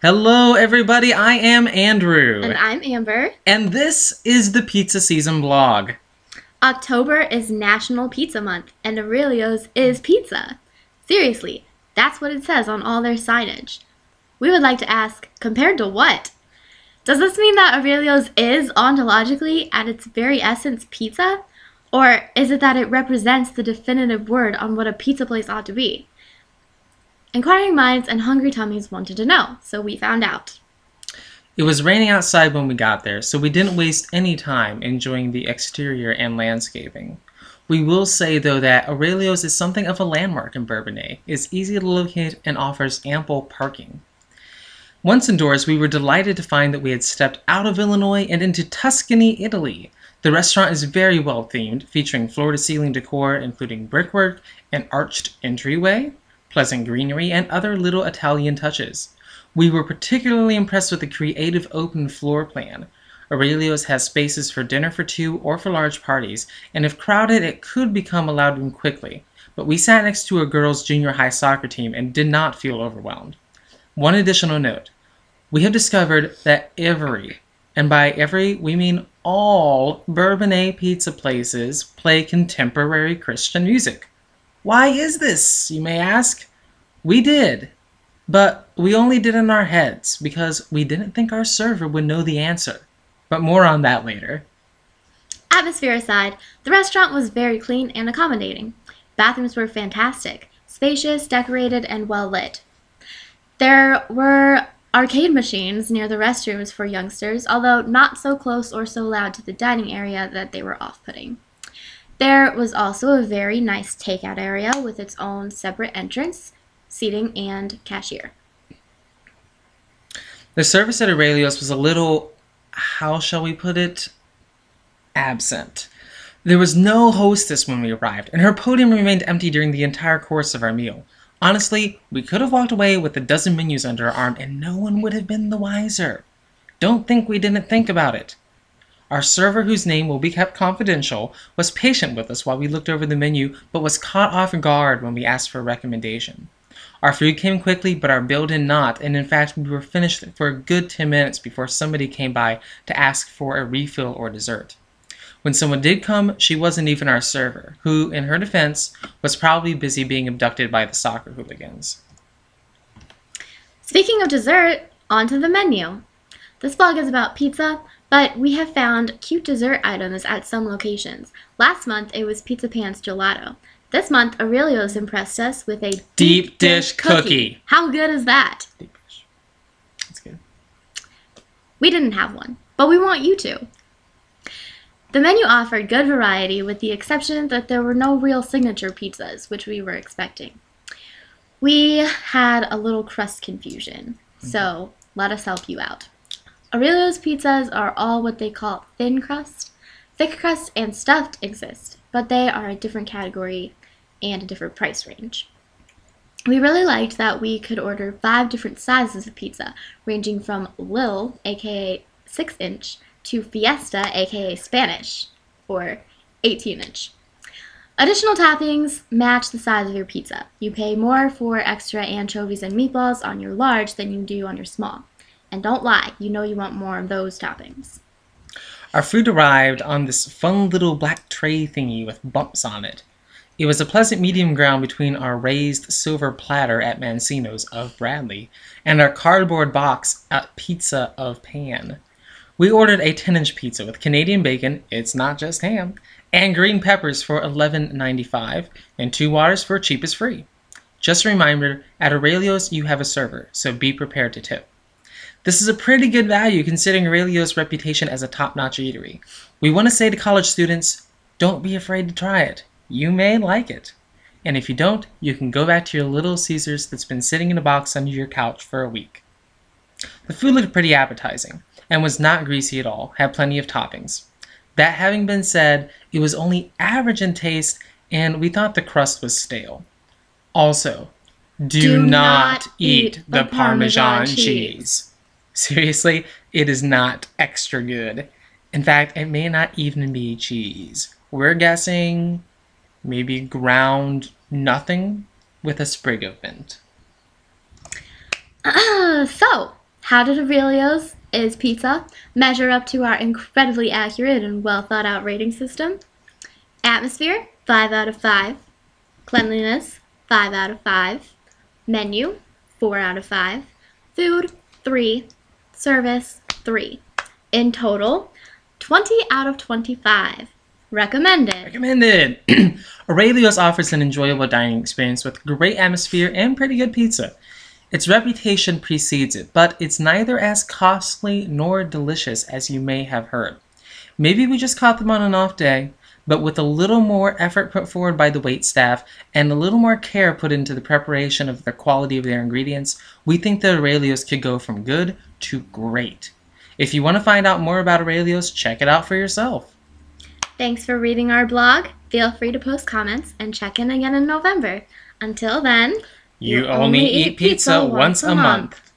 Hello, everybody. I am Andrew. And I'm Amber. And this is the Pizza Season Blog. October is National Pizza Month, and Aurelio's is pizza. Seriously, that's what it says on all their signage. We would like to ask, compared to what? Does this mean that Aurelio's is ontologically, at its very essence, pizza? Or is it that it represents the definitive word on what a pizza place ought to be? Inquiring minds and hungry tummies wanted to know, so we found out. It was raining outside when we got there, so we didn't waste any time enjoying the exterior and landscaping. We will say, though, that Aurelio's is something of a landmark in Bourbonnais. It's easy to locate and offers ample parking. Once indoors, we were delighted to find that we had stepped out of Illinois and into Tuscany, Italy. The restaurant is very well themed, featuring floor-to-ceiling decor including brickwork, an arched entryway, pleasant greenery, and other little Italian touches. We were particularly impressed with the creative open floor plan. Aurelio's has spaces for dinner for two or for large parties, and if crowded, it could become a loud room quickly. But we sat next to a girls' junior high soccer team and did not feel overwhelmed. One additional note. We have discovered that every, and by every we mean all, Bourbonnais pizza places play contemporary Christian music. Why is this, you may ask? We did, but we only did in our heads because we didn't think our server would know the answer. But more on that later. Atmosphere aside, the restaurant was very clean and accommodating. Bathrooms were fantastic, spacious, decorated, and well lit. There were arcade machines near the restrooms for youngsters, although not so close or so loud to the dining area that they were off-putting. There was also a very nice takeout area with its own separate entrance, seating, and cashier. The service at Aurelio's was a little, how shall we put it, absent. There was no hostess when we arrived, and her podium remained empty during the entire course of our meal. Honestly, we could have walked away with a dozen menus under our arm and no one would have been the wiser. Don't think we didn't think about it. Our server, whose name will be kept confidential, was patient with us while we looked over the menu, but was caught off guard when we asked for a recommendation. Our food came quickly, but our bill did not, and in fact we were finished for a good 10 minutes before somebody came by to ask for a refill or dessert. When someone did come, she wasn't even our server, who, in her defense, was probably busy being abducted by the soccer hooligans. Speaking of dessert, onto the menu. This blog is about pizza, but we have found cute dessert items at some locations. Last month, it was Pizza Pan's Gelato. This month, Aurelio's impressed us with a deep dish cookie. How good is that? Deep dish. That's good. We didn't have one, but we want you to. The menu offered good variety with the exception that there were no real signature pizzas, which we were expecting. We had a little crust confusion, so let us help you out. Aurelio's pizzas are all what they call thin crust. Thick crust and stuffed exist, but they are a different category and a different price range. We really liked that we could order 5 different sizes of pizza, ranging from Lil, aka 6-inch, to Fiesta, aka Spanish, or 18-inch. Additional toppings match the size of your pizza. You pay more for extra anchovies and meatballs on your large than you do on your small. And don't lie, you know you want more of those toppings. Our food arrived on this fun little black tray thingy with bumps on it. It was a pleasant medium ground between our raised silver platter at Mancino's of Bradley and our cardboard box at Pizza of Pan. We ordered a 10-inch pizza with Canadian bacon, it's not just ham, and green peppers for $11.95, and 2 waters for cheap is free. Just a reminder, at Aurelio's you have a server, so be prepared to tip. This is a pretty good value considering Aurelio's reputation as a top-notch eatery. We want to say to college students, don't be afraid to try it. You may like it. And if you don't, you can go back to your Little Caesars that's been sitting in a box under your couch for a week. The food looked pretty appetizing, and was not greasy at all, had plenty of toppings. That having been said, it was only average in taste, and we thought the crust was stale. Also, do not eat the Parmesan cheese. Seriously, it is not extra good. In fact, it may not even be cheese. We're guessing maybe ground nothing with a sprig of mint. So, How did Aurelio's is pizza measure up to our incredibly accurate and well thought out rating system? Atmosphere, 5 out of 5. Cleanliness, 5 out of 5. Menu, 4 out of 5. Food, 3. Service, 3. In total, 20 out of 25. Recommended. Recommended! Aurelio's offers an enjoyable dining experience with great atmosphere and pretty good pizza. Its reputation precedes it, but it's neither as costly nor delicious as you may have heard. Maybe we just caught them on an off day, but with a little more effort put forward by the waitstaff and a little more care put into the preparation of the quality of their ingredients, we think that Aurelio's could go from good to great. If you want to find out more about Aurelio's, check it out for yourself. Thanks for reading our blog. Feel free to post comments and check in again in November. Until then, You only eat pizza once a month.